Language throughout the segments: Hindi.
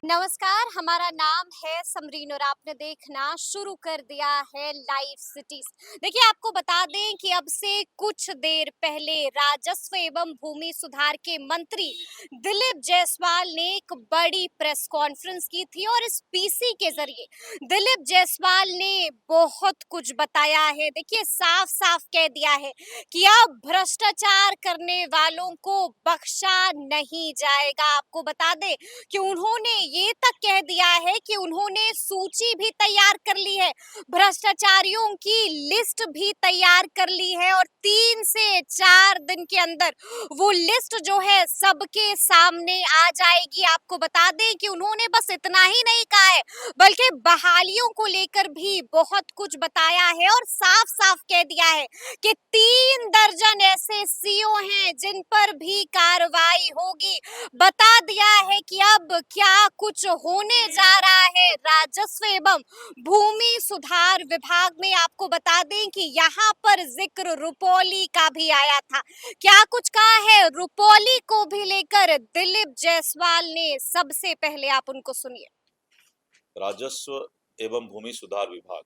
नमस्कार, हमारा नाम है समरीन और आपने देखना शुरू कर दिया है लाइव सिटीज। देखिए, आपको बता दें कि अब से कुछ देर पहले राजस्व एवं भूमि सुधार के मंत्री दिलीप जायसवाल ने एक बड़ी प्रेस कॉन्फ्रेंस की थी और इस पीसी के जरिए दिलीप जायसवाल ने बहुत कुछ बताया है। देखिए, साफ साफ कह दिया है कि अब भ्रष्टाचार करने वालों को बख्शा नहीं जाएगा। आपको बता दें कि उन्होंने ये तक कह दिया है कि उन्होंने सूची भी तैयार कर ली है, भ्रष्टाचारियों की लिस्ट भी तैयार कर ली है और 3 से 4 दिन के अंदर वो लिस्ट जो है सबके सामने आ जाएगी। आपको बता दें कि उन्होंने बस इतना ही नहीं कहा है, बल्कि बहालियों को लेकर भी बहुत कुछ बताया है और साफ साफ कह दिया है कि 3 दर्जन ऐसे सीओ हैं जिन पर भी कार्रवाई होगी। बता दिया है कि अब क्या कुछ होने जा रहा है राजस्व एवं भूमि सुधार विभाग में। आपको बता दें कि यहाँ पर जिक्र रुपौली का भी आया था। क्या कुछ कहा है रुपौली को भी लेकर दिलीप जायसवाल ने, सबसे पहले आप उनको सुनिए। राजस्व एवं भूमि सुधार विभाग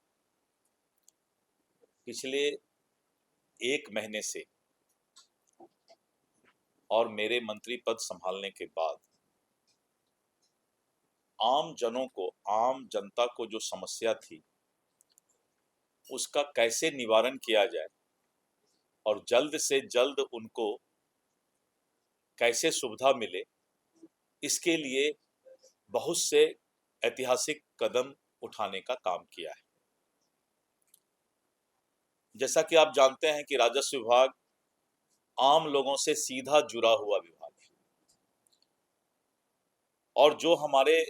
पिछले 1 महीने से और मेरे मंत्री पद संभालने के बाद आम जनता को जो समस्या थी उसका कैसे निवारण किया जाए और जल्द से जल्द उनको कैसे सुविधा मिले, इसके लिए बहुत से ऐतिहासिक कदम उठाने का काम किया है। जैसा कि आप जानते हैं कि राजस्व विभाग आम लोगों से सीधा जुड़ा हुआ विभाग है और जो हमारे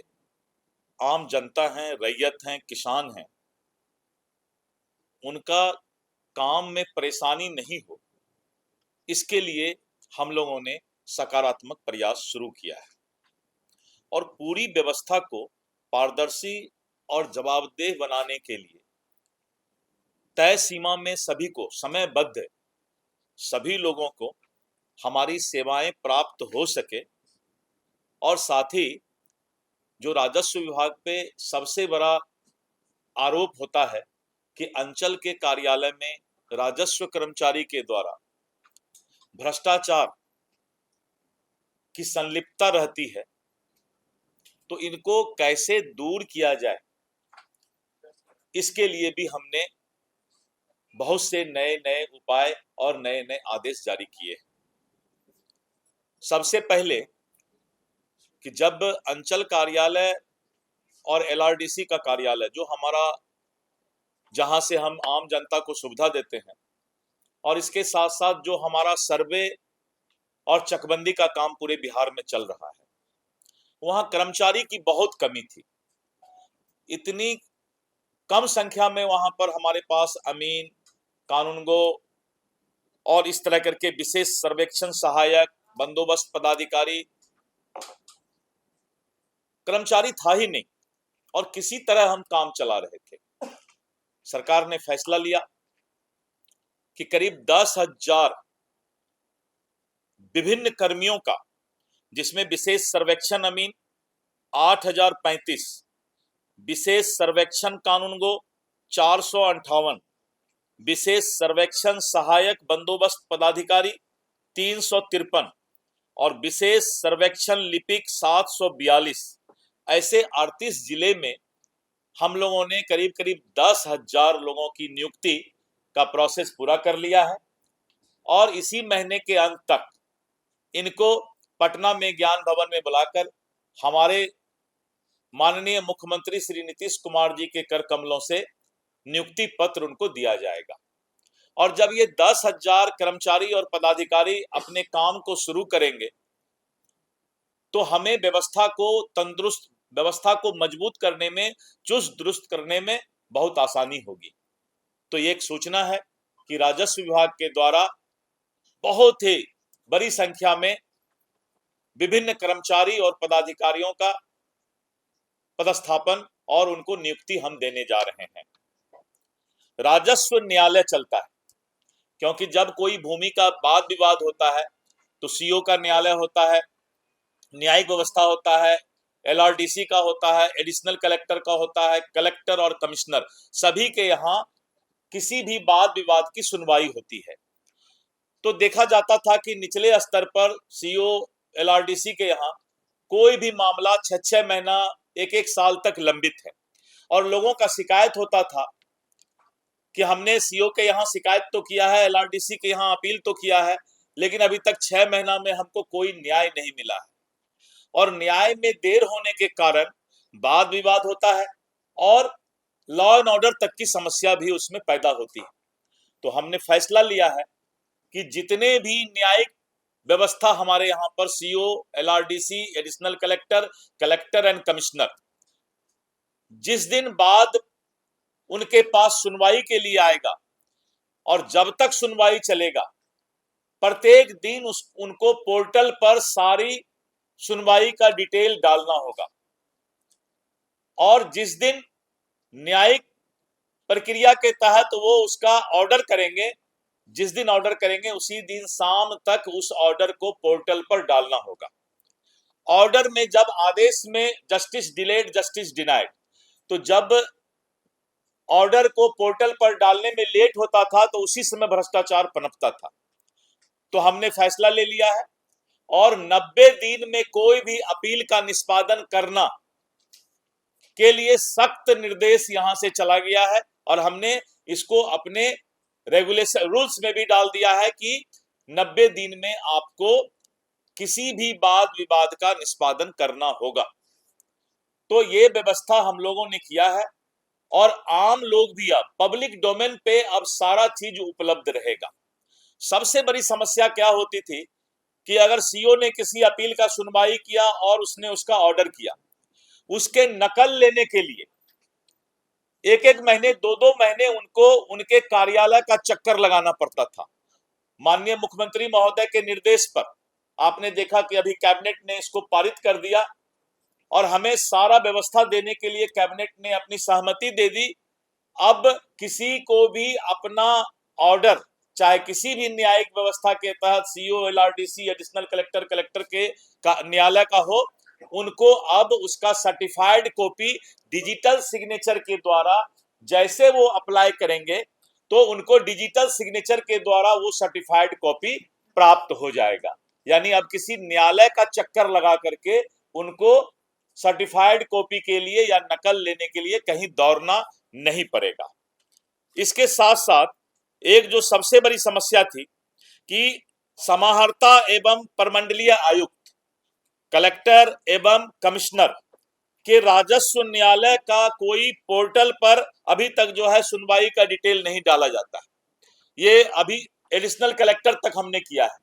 आम जनता हैं, रैयत हैं, किसान हैं, उनका काम में परेशानी नहीं हो, इसके लिए हम लोगों ने सकारात्मक प्रयास शुरू किया है और पूरी व्यवस्था को पारदर्शी और जवाबदेह बनाने के लिए तय सीमा में सभी को समयबद्ध सभी लोगों को हमारी सेवाएं प्राप्त हो सके और साथ ही जो राजस्व विभाग पे सबसे बड़ा आरोप होता है कि अंचल के कार्यालय में राजस्व कर्मचारी के द्वारा भ्रष्टाचार की संलिप्तता रहती है, तो इनको कैसे दूर किया जाए, इसके लिए भी हमने बहुत से नए नए उपाय और नए नए आदेश जारी किए हैं। सबसे पहले कि जब अंचल कार्यालय और एलआरडीसी का कार्यालय जो हमारा, जहां से हम आम जनता को सुविधा देते हैं, और इसके साथ साथ जो हमारा सर्वे और चकबंदी का काम पूरे बिहार में चल रहा है, वहां कर्मचारी की बहुत कमी थी। इतनी कम संख्या में वहां पर हमारे पास अमीन, कानूनगो और इस तरह करके विशेष सर्वेक्षण सहायक, बंदोबस्त पदाधिकारी कर्मचारी था ही नहीं और किसी तरह हम काम चला रहे थे। सरकार ने फैसला लिया कि करीब 10,000 विभिन्न कर्मियों का, जिसमें विशेष सर्वेक्षण अमीन 8,035, विशेष सर्वेक्षण कानूनगो 458, विशेष सर्वेक्षण सहायक बंदोबस्त पदाधिकारी 353 और विशेष सर्वेक्षण लिपिक 742, ऐसे 38 जिले में हम लोगों ने करीब करीब 10,000 लोगों की नियुक्ति का प्रोसेस पूरा कर लिया है और इसी महीने के अंत तक इनको पटना में ज्ञान भवन में बुलाकर हमारे माननीय मुख्यमंत्री श्री नीतीश कुमार जी के कर कमलों से नियुक्ति पत्र उनको दिया जाएगा। और जब ये 10,000 कर्मचारी और पदाधिकारी अपने काम को शुरू करेंगे तो हमें व्यवस्था को मजबूत करने में, चुस्त दुरुस्त करने में बहुत आसानी होगी। तो ये एक सूचना है कि राजस्व विभाग के द्वारा बहुत ही बड़ी संख्या में विभिन्न कर्मचारी और पदाधिकारियों का पदस्थापन और उनको नियुक्ति हम देने जा रहे हैं। राजस्व न्यायालय चलता है, क्योंकि जब कोई भूमि का वाद विवाद होता है तो सीओ का न्यायालय होता है, न्यायिक व्यवस्था होता है, एलआरडीसी का होता है, एडिशनल कलेक्टर का होता है, कलेक्टर और कमिश्नर, सभी के यहाँ किसी भी वाद विवाद की सुनवाई होती है। तो देखा जाता था कि निचले स्तर पर सीओ एलआरडीसी के यहाँ कोई भी मामला 6-6 महीना, 1-1 साल तक लंबित है, और लोगों का शिकायत होता था कि हमने सीओ के यहाँ शिकायत तो किया है, एलआरडीसी के यहाँ अपील तो किया है, लेकिन अभी तक 6 महीना में हमको कोई न्याय नहीं मिला है। और न्याय में देर होने के कारण वाद विवाद होता है और लॉ एंड ऑर्डर तक की समस्या भी उसमें पैदा होती है। तो हमने फैसला लिया है कि जितने भी न्यायिक व्यवस्था हमारे यहाँ पर CO, LRDC, additional collector, collector and commissioner, जिस दिन बाद उनके पास सुनवाई के लिए आएगा और जब तक सुनवाई चलेगा, प्रत्येक दिन उनको पोर्टल पर सारी सुनवाई का डिटेल डालना होगा, और जिस दिन न्यायिक प्रक्रिया के तहत वो उसका ऑर्डर करेंगे, जिस दिन ऑर्डर करेंगे उसी दिन शाम तक उस ऑर्डर को पोर्टल पर डालना होगा। ऑर्डर में जब आदेश में जस्टिस डिलेड, जस्टिस डिनाइड, तो जब ऑर्डर को पोर्टल पर डालने में लेट होता था तो उसी समय भ्रष्टाचार पनपता था। तो हमने फैसला ले लिया है और 90 दिन में कोई भी अपील का निष्पादन करना के लिए सख्त निर्देश यहां से चला गया है, और हमने इसको अपने रेगुलेशन रूल्स में भी डाल दिया है कि 90 दिन में आपको किसी भी वाद विवाद का निष्पादन करना होगा। तो ये व्यवस्था हम लोगों ने किया है, और आम लोग भी अब पब्लिक डोमेन पे अब सारा चीज उपलब्ध रहेगा। सबसे बड़ी समस्या क्या होती थी कि अगर सीओ ने किसी अपील का सुनवाई किया और उसने उसका ऑर्डर किया, उसके नकल लेने के लिए 1-1 महीने, 2-2 महीने उनको उनके कार्यालय का चक्कर लगाना पड़ता था। माननीय मुख्यमंत्री महोदय के निर्देश पर आपने देखा कि अभी कैबिनेट ने इसको पारित कर दिया, और हमें सारा व्यवस्था देने के लिए कैबिनेट ने अपनी सहमति दे दी। अब किसी को भी अपना ऑर्डर, चाहे किसी भी न्यायिक व्यवस्था के तहत CO, LRDC, additional collector, collector के न्यायालय का हो, उनको अब उसका सर्टिफाइड कॉपी डिजिटल सिग्नेचर के द्वारा, जैसे वो अप्लाई करेंगे तो उनको डिजिटल सिग्नेचर के द्वारा वो सर्टिफाइड कॉपी प्राप्त हो जाएगा। यानी अब किसी न्यायालय का चक्कर लगा करके उनको सर्टिफाइड कॉपी के लिए या नकल लेने के लिए कहीं दौड़ना नहीं पड़ेगा। इसके साथ साथ एक जो सबसे बड़ी समस्या थी कि समाहर्ता एवं प्रमंडलीय आयुक्त, कलेक्टर एवं कमिश्नर के राजस्व न्यायालय का कोई पोर्टल पर अभी तक जो है सुनवाई का डिटेल नहीं डाला जाता है। ये अभी एडिशनल कलेक्टर तक हमने किया है।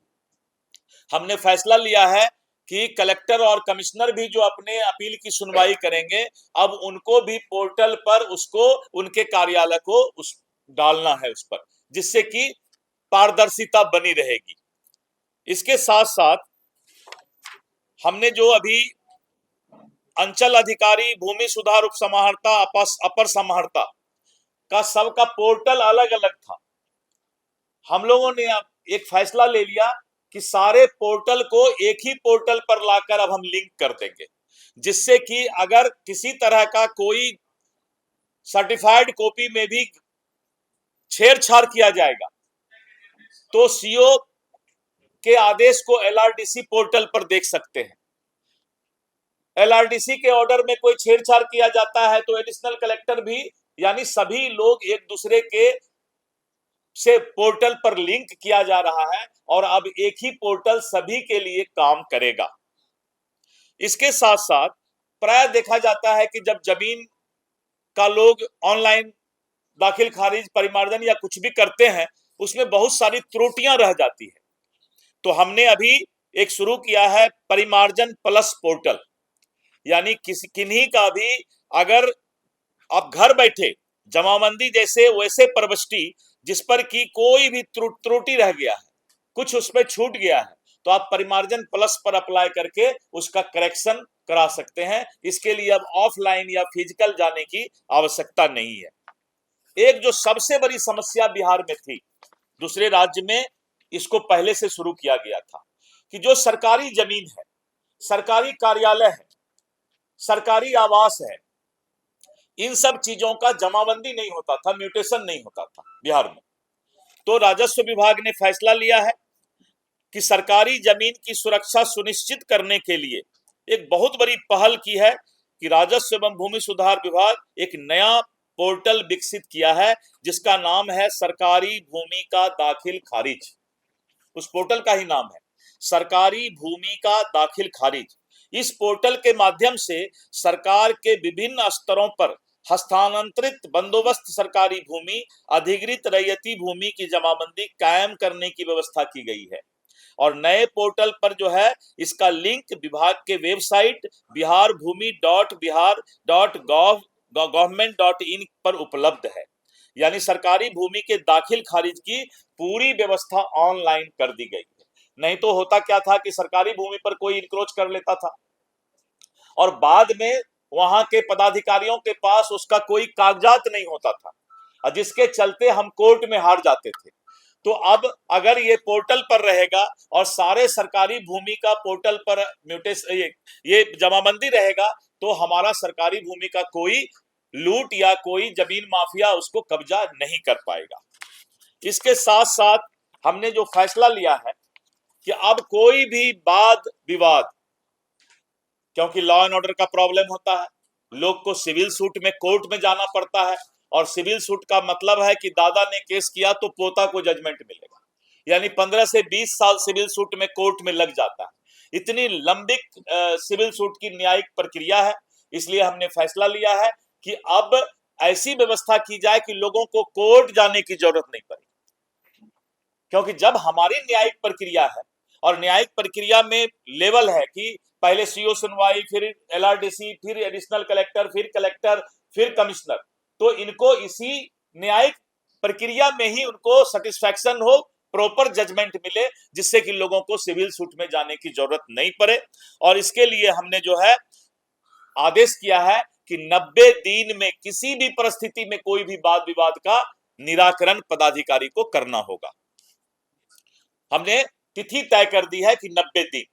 हमने फैसला लिया है कि कलेक्टर और कमिश्नर भी जो अपने अपील की सुनवाई करेंगे, अब उनको भी पोर्टल पर उसको उनके कार्यालय को उस डालना है उस पर, जिससे कि पारदर्शिता बनी रहेगी। इसके साथ साथ हमने जो अभी अंचल अधिकारी, भूमि सुधार उप समाहर्ता, अपर समाहर्ता का सबका पोर्टल अलग अलग था, हम लोगों ने अब एक फैसला ले लिया कि सारे पोर्टल को एक ही पोर्टल पर लाकर अब हम लिंक कर देंगे, जिससे कि अगर किसी तरह का कोई सर्टिफाइड कॉपी में भी छेड़छाड़ किया जाएगा तो सीओ के आदेश को एलआरडीसी पोर्टल पर देख सकते हैं। एलआरडीसी के ऑर्डर में कोई छेड़छाड़ किया जाता है तो एडिशनल कलेक्टर भी, यानी सभी लोग एक दूसरे के से पोर्टल पर लिंक किया जा रहा है, और अब एक ही पोर्टल सभी के लिए काम करेगा। इसके साथ साथ प्राय देखा जाता है कि जब जमीन का लोग ऑनलाइन दाखिल खारिज, परिमार्जन या कुछ भी करते हैं, उसमें बहुत सारी त्रुटियां रह जाती है। तो हमने अभी एक शुरू किया है परिमार्जन प्लस पोर्टल, यानी किन्हीं का भी अगर आप घर बैठे जमाबंदी जैसे वैसे प्रविष्टि जिस पर की कोई भी त्रुटि रह गया है, कुछ उसमें छूट गया है, तो आप परिमार्जन प्लस पर अप्लाई करके उसका करेक्शन करा सकते हैं। इसके लिए अब ऑफलाइन या फिजिकल जाने की आवश्यकता नहीं है। एक जो सबसे बड़ी समस्या बिहार में थी, दूसरे राज्य में इसको पहले से शुरू किया गया था, कि जो सरकारी जमीन है, सरकारी कार्यालय है, सरकारी आवास है, इन सब चीजों का जमाबंदी नहीं होता था, म्यूटेशन नहीं होता था बिहार में। तो राजस्व विभाग ने फैसला लिया है कि सरकारी जमीन की सुरक्षा सुनिश्चित करने के लिए एक बहुत बड़ी पहल की है कि राजस्व एवं भूमि सुधार विभाग एक नया पोर्टल विकसित किया है जिसका नाम है सरकारी भूमि का दाखिल खारिज। उस पोर्टल का ही नाम है सरकारी भूमि का दाखिल खारिज। इस पोर्टल के माध्यम से सरकार के विभिन्न स्तरों पर हस्तांतरित बंदोबस्त सरकारी भूमि, अधिकृत रैयती भूमि की जमाबंदी कायम करने की व्यवस्था की गई है। और नए पोर्टल पर जो है इसका लिंक विभाग के वेबसाइट biharbhumi.bihar.gov.in पर उपलब्ध है। यानी सरकारी भूमि के दाखिल खारिज की पूरी व्यवस्था ऑनलाइन कर दी गई है। नहीं तो होता क्या था कि सरकारी भूमि पर कोई इंक्रोच कर लेता था और बाद में वहां के पदाधिकारियों के पास उसका कोई कागजात नहीं होता था, जिसके चलते हम कोर्ट में हार जाते थे। तो अब अगर ये पोर्टल पर रहेगा और सारे सरकारी भूमि का पोर्टल पर ये जमाबंदी रहेगा तो हमारा सरकारी भूमि का कोई लूट या कोई जमीन माफिया उसको कब्जा नहीं कर पाएगा। इसके साथ साथ हमने जो फैसला लिया है कि अब कोई भी वाद विवाद, क्योंकि लॉ एंड ऑर्डर का प्रॉब्लम होता है, लोग को सिविल सूट में कोर्ट में जाना पड़ता है और सिविल सूट का मतलब है कि दादा ने केस किया तो पोता को जजमेंट मिलेगा, यानी 15 से 20 साल सिविल सूट में कोर्ट में लग जाता है। इतनी लंबी सिविल सूट की न्यायिक प्रक्रिया है, इसलिए हमने फैसला लिया है कि अब ऐसी व्यवस्था की जाए कि लोगों को कोर्ट जाने की जरूरत नहीं पड़े। क्योंकि जब हमारी न्यायिक प्रक्रिया है और न्यायिक प्रक्रिया में लेवल है कि पहले सीओ सुनवाई, फिर एलआरडीसी, फिर एडिशनल कलेक्टर, फिर कलेक्टर, फिर कमिश्नर, तो इनको इसी न्यायिक प्रक्रिया में ही उनको सेटिस्फैक्शन हो, प्रॉपर जजमेंट मिले, जिससे कि लोगों को सिविल सूट में जाने की जरूरत नहीं पड़े। और इसके लिए हमने जो है आदेश किया है कि 90 दिन में किसी भी परिस्थिति में कोई भी वाद विवाद का निराकरण पदाधिकारी को करना होगा। हमने तिथि तय कर दी है कि 90 दिन।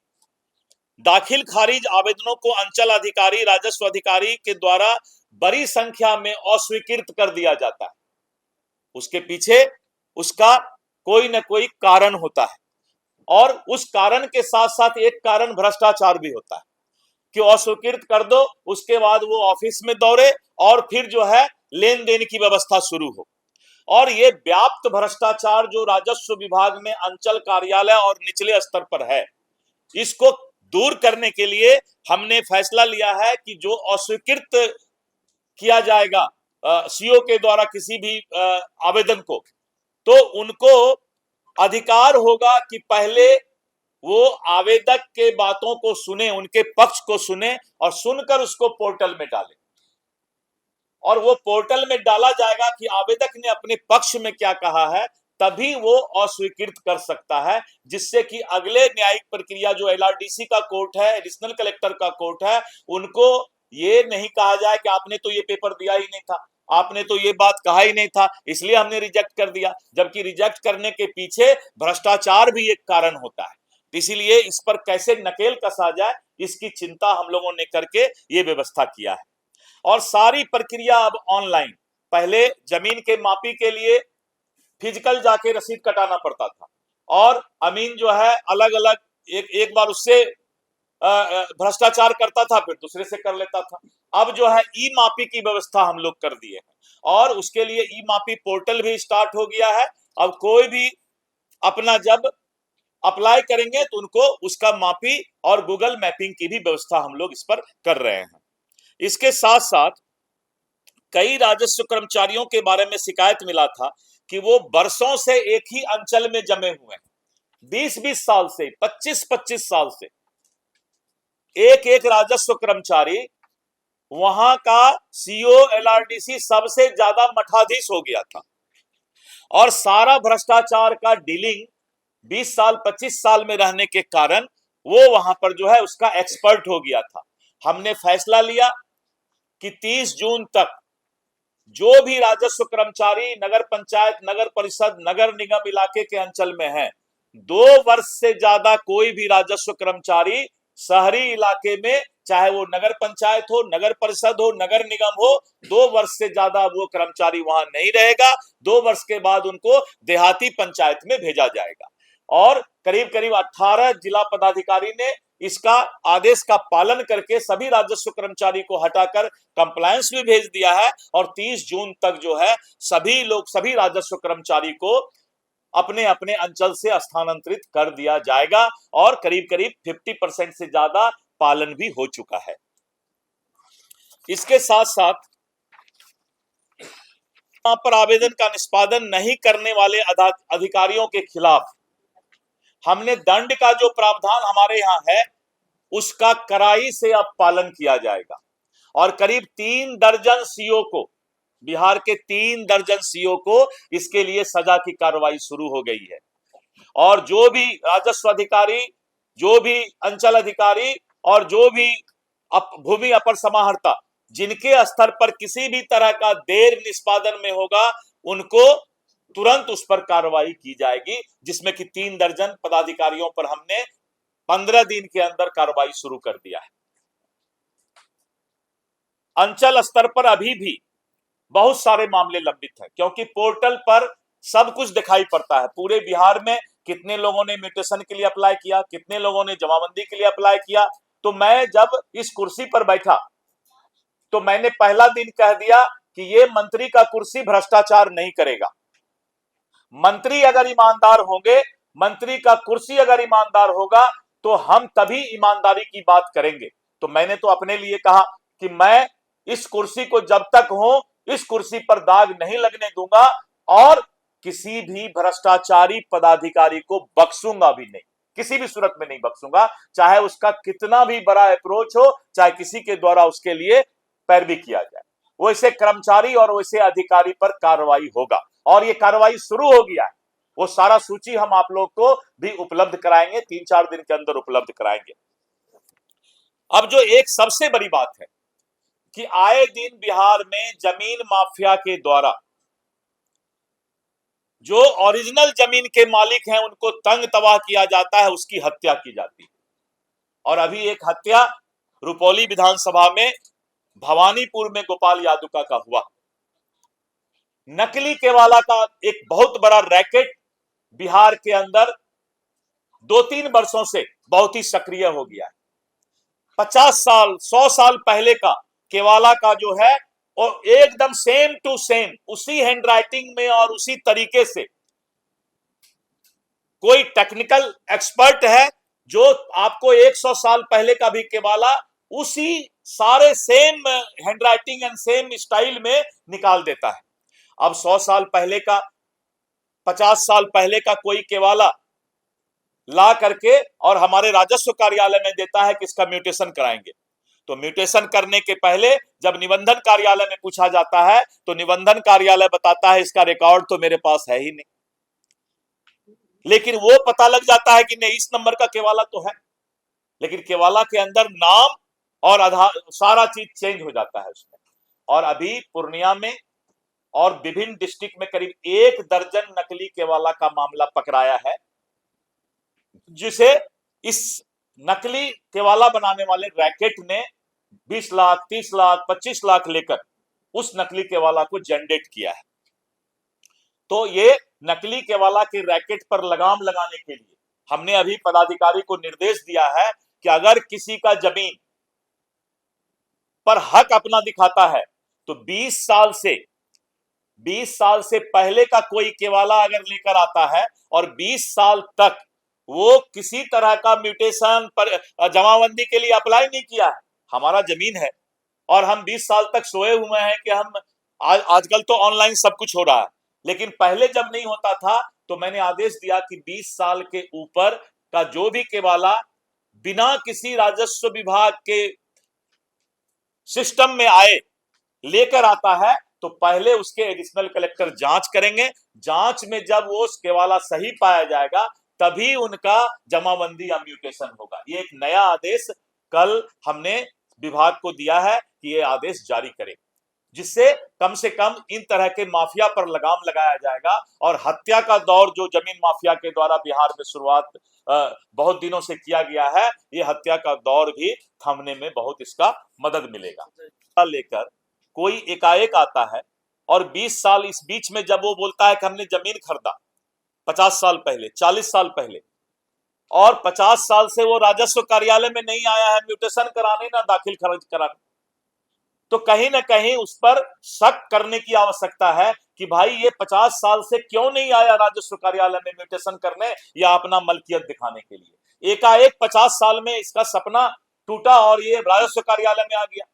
दाखिल खारिज आवेदनों को अंचल अधिकारी, राजस्व अधिकारी के द्वारा बड़ी संख्या में अस्वीकृत कर दिया जाता है। उसके पीछे उसका कोई न कोई कारण होता है और उस कारण के साथ साथ एक कारण भ्रष्टाचार भी होता है कि अस्वीकृत कर दो, उसके बाद वो ऑफिस में दौड़े और फिर जो है लेन देन की व्यवस्था शुरू हो। और ये व्याप्त भ्रष्टाचार जो राजस्व विभाग में अंचल कार्यालय और निचले स्तर पर है, इसको दूर करने के लिए हमने फैसला लिया है कि जो अस्वीकृत किया जाएगा सीओ के द्वारा किसी भी आवेदन को, तो उनको अधिकार होगा कि पहले वो आवेदक के बातों को सुने, उनके पक्ष को सुने और सुनकर उसको पोर्टल में डाले। और वो पोर्टल में डाला जाएगा कि आवेदक ने अपने पक्ष में क्या कहा है, तभी वो अस्वीकृत कर सकता है, जिससे कि अगले न्यायिक प्रक्रिया जो एलआरडीसी का कोर्ट है, एडिशनल कलेक्टर का कोर्ट है, उनको ये नहीं कहा जाए कि आपने तो ये पेपर दिया ही नहीं था, आपने तो ये बात कहा ही नहीं था, इसलिए हमने रिजेक्ट कर दिया। जबकि रिजेक्ट करने के पीछे भ्रष्टाचार भी एक कारण होता है। इसीलिए इस पर कैसे नकेल कसा जाए, इसकी चिंता हम लोगों ने करके ये व्यवस्था किया है। और सारी प्रक्रिया अब ऑनलाइन। पहले जमीन के मापी के लिए फिजिकल जाके रसीद कटाना पड़ता था और अमीन जो है अलग अलग एक बार उससे भ्रष्टाचार करता था, फिर दूसरे से कर लेता था। अब जो है ई मापी की व्यवस्था हम लोग कर दिए हैं और उसके लिए ई मापी पोर्टल भी स्टार्ट हो गया है। अब कोई भी अपना जब अप्लाई करेंगे तो उनको उसका मापी और गूगल मैपिंग की भी व्यवस्था हम लोग इस पर कर रहे हैं। इसके साथ साथ कई राजस्व कर्मचारियों के बारे में शिकायत मिला था कि वो वर्षों से एक ही अंचल में जमे हुए हैं, 20-20 साल से, 25-25 साल से। एक राजस्व कर्मचारी वहां का सीओ, एलआरडीसी सबसे ज्यादा मठाधीश हो गया था और सारा भ्रष्टाचार का डीलिंग 20 साल 25 साल में रहने के कारण वो वहां पर जो है उसका एक्सपर्ट हो गया था। हमने फैसला लिया कि 30 जून तक जो भी राजस्व कर्मचारी नगर पंचायत, नगर परिषद, नगर निगम इलाके के अंचल में है, 2 वर्ष से ज्यादा कोई भी राजस्व कर्मचारी शहरी इलाके में चाहे वो नगर पंचायत हो, नगर परिषद हो, नगर निगम हो, 2 वर्ष से ज्यादा वो कर्मचारी वहां नहीं रहेगा। 2 वर्ष के बाद उनको देहाती पंचायत में भेजा जाएगा। और करीब करीब 18 जिला पदाधिकारी ने इसका आदेश का पालन करके सभी राजस्व कर्मचारी को हटाकर कंप्लायंस में भेज दिया है। और 30 जून तक जो है सभी राजस्व कर्मचारी को अपने अपने अंचल से स्थानांतरित कर दिया जाएगा। और करीब करीब 50% से ज्यादा पालन भी हो चुका है। इसके साथ साथ यहां पर आवेदन का निष्पादन नहीं करने वाले अधिकारियों के खिलाफ हमने दंड का जो प्रावधान हमारे यहां है उसका कड़ाई से अब पालन किया जाएगा। और करीब 3 दर्जन सीओ को, बिहार के 3 दर्जन सीओ को इसके लिए सजा की कार्रवाई शुरू हो गई है। और जो भी राजस्व अधिकारी, जो भी अंचल अधिकारी और जो भी भूमि अपर समाहर्ता जिनके स्तर पर किसी भी तरह का देर निष्पादन में होगा, उनको तुरंत उस पर कार्रवाई की जाएगी। जिसमें कि 3 दर्जन पदाधिकारियों पर हमने 15 दिन के अंदर कार्रवाई शुरू कर दिया है। अंचल स्तर पर अभी भी बहुत सारे मामले लंबित हैं, क्योंकि पोर्टल पर सब कुछ दिखाई पड़ता है। पूरे बिहार में कितने लोगों ने म्यूटेशन के लिए अप्लाई किया, कितने लोगों ने जमाबंदी के लिए अप्लाई किया। तो मैं जब इस कुर्सी पर बैठा तो मैंने पहला दिन कह दिया कि ये मंत्री का कुर्सी भ्रष्टाचार नहीं करेगा। मंत्री अगर ईमानदार होंगे, मंत्री का कुर्सी अगर ईमानदार होगा, तो हम तभी ईमानदारी की बात करेंगे। तो मैंने तो अपने लिए कहा कि मैं इस कुर्सी को जब तक हूं, इस कुर्सी पर दाग नहीं लगने दूंगा और किसी भी भ्रष्टाचारी पदाधिकारी को बख्शूंगा भी नहीं, किसी भी सूरत में नहीं बख्शूंगा। चाहे उसका कितना भी बड़ा अप्रोच हो, चाहे किसी के द्वारा उसके लिए पैरवी किया जाए, वैसे कर्मचारी और वैसे अधिकारी पर कार्रवाई होगा। और ये कार्रवाई शुरू हो गया है। वो सारा सूची हम आप लोग को भी उपलब्ध कराएंगे, 3-4 दिन के अंदर उपलब्ध कराएंगे। अब जो एक सबसे बड़ी बात है कि आए दिन बिहार में जमीन माफिया के द्वारा जो ओरिजिनल जमीन के मालिक हैं उनको तंग तबाह किया जाता है, उसकी हत्या की जाती है। और अभी एक हत्या रुपौली विधानसभा में भवानीपुर में गोपाल यादुका का हुआ। नकली केवाला का एक बहुत बड़ा रैकेट बिहार के अंदर 2-3 वर्षों से बहुत ही सक्रिय हो गया है। 50 साल 100 साल पहले का केवाला का जो है वो एकदम सेम टू सेम उसी हैंडराइटिंग में और उसी तरीके से कोई टेक्निकल एक्सपर्ट है जो आपको 100 साल पहले का भी केवाला उसी सारे same handwriting and same style में निकाल देता है। अब 100 साल पहले का, 50 साल पहले का कोई केवाला ला करके और हमारे राजस्व कार्यालय में देता है कि इसका म्यूटेशन कराएंगे। तो म्यूटेशन करने के पहले जब निबंधन कार्यालय में पूछा जाता है तो निबंधन कार्यालय बताता है इसका रिकॉर्ड तो मेरे पास है ही नहीं। लेकिन वो पता लग जाता है कि नहीं, इस नंबर का केवाला तो है, लेकिन केवाला के अंदर नाम और आधार सारा चीज चेंज हो जाता है उसमें। और अभी पूर्णिया में और विभिन्न डिस्ट्रिक्ट में करीब 1 दर्जन नकली केवाला का मामला पकड़ाया है, जिसे इस नकली केवाला बनाने वाले रैकेट ने 20 लाख, 30 लाख, 25 लाख लेकर उस नकली केवाला को जनरेट किया है। तो ये नकली केवाला के रैकेट पर लगाम लगाने के लिए हमने अभी पदाधिकारी को निर्देश दिया है कि अगर किसी का जमीन पर हक अपना दिखाता है तो 20 साल से पहले का कोई केवाला अगर लेकर आता है और 20 साल तक वो किसी तरह का म्यूटेशन पर जमाबंदी के लिए अप्लाई नहीं किया है, हमारा जमीन है और हम 20 साल तक सोए हुए हैं कि हम आजकल तो ऑनलाइन सब कुछ हो रहा है, लेकिन पहले जब नहीं होता था तो मैंने आदेश दिया कि 20 साल के ऊपर का जो भी केवाला बिना किसी राजस्व विभाग के सिस्टम में आए लेकर आता है तो पहले उसके एडिशनल कलेक्टर जांच करेंगे। जांच में जब वो केवाला सही पाया जाएगा तभी उनका जमाबंदी या म्यूटेशन होगा। ये एक नया आदेश कल हमने विभाग को दिया है कि ये आदेश जारी करें। जिससे कम से कम इन तरह के माफिया पर लगाम लगाया जाएगा और हत्या का दौर जो जमीन माफिया के द्वारा बिहार में शुरुआत बहुत दिनों से किया गया है, ये हत्या का दौर भी थमने में बहुत इसका मदद मिलेगा। लेकर कोई एकाएक आता है और 20 साल इस बीच में जब वो बोलता है कि हमने जमीन खरीदा 50 साल पहले, 40 साल पहले, और 50 साल से वो राजस्व कार्यालय में नहीं आया है म्यूटेशन कराने ना दाखिल खर्च कराने, तो कहीं ना कहीं उस पर शक करने की आवश्यकता है कि भाई ये 50 साल से क्यों नहीं आया राजस्व कार्यालय में म्यूटेशन करने या अपना मलकियत दिखाने के लिए। एकाएक 50 साल में इसका सपना टूटा और ये राजस्व कार्यालय में आ गया।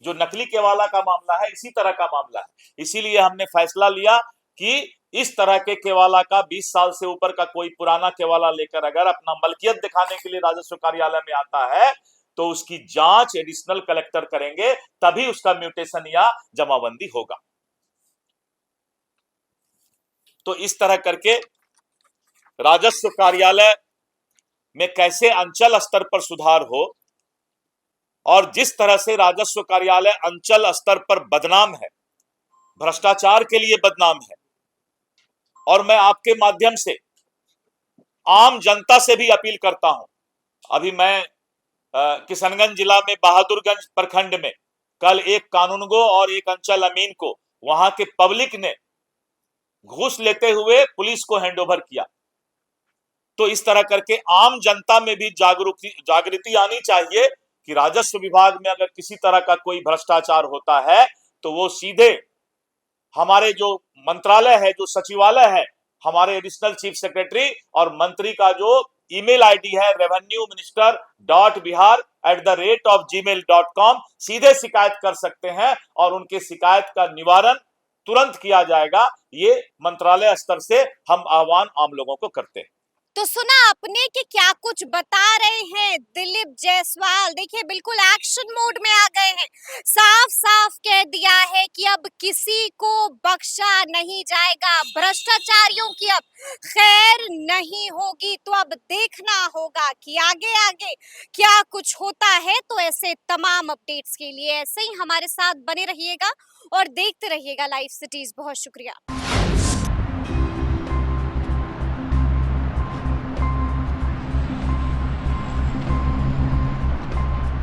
जो नकली केवाला का मामला है इसी तरह का मामला है, इसीलिए हमने फैसला लिया कि इस तरह के केवाला का 20 साल से ऊपर का कोई पुराना केवाला लेकर अगर अपना मलकियत दिखाने के लिए राजस्व कार्यालय में आता है तो उसकी जांच एडिशनल कलेक्टर करेंगे, तभी उसका म्यूटेशन या जमाबंदी होगा। तो इस तरह करके राजस्व कार्यालय में कैसे अंचल स्तर पर सुधार हो, और जिस तरह से राजस्व कार्यालय अंचल स्तर पर बदनाम है, भ्रष्टाचार के लिए बदनाम है, और मैं आपके माध्यम से आम जनता से भी अपील करता हूं। अभी मैं किशनगंज जिला में बहादुरगंज प्रखंड में कल एक कानूनगो और एक अंचल अमीन को वहां के पब्लिक ने घूस लेते हुए पुलिस को हैंडओवर किया। तो इस तरह करके आम जनता में भी जागृति आनी चाहिए कि राजस्व विभाग में अगर किसी तरह का कोई भ्रष्टाचार होता है तो वो सीधे हमारे जो मंत्रालय है, जो सचिवालय है, हमारे एडिशनल चीफ सेक्रेटरी और मंत्री का जो ईमेल आईडी है revenue-minister.bihar@gmail.com, सीधे शिकायत कर सकते हैं और उनके शिकायत का निवारण तुरंत किया जाएगा। ये मंत्रालय स्तर से हम आह्वान आम लोगों को करते हैं। तो सुना आपने कि क्या कुछ बता रहे हैं दिलीप जायसवाल। देखिए बिल्कुल एक्शन मोड में आ गए हैं, साफ साफ कह दिया है कि अब किसी को बख्शा नहीं जाएगा, भ्रष्टाचारियों की अब खैर नहीं होगी। तो अब देखना होगा कि आगे आगे क्या कुछ होता है। तो ऐसे तमाम अपडेट्स के लिए ऐसे ही हमारे साथ बने रहिएगा और देखते रहिएगा लाइव सिटीज। बहुत शुक्रिया।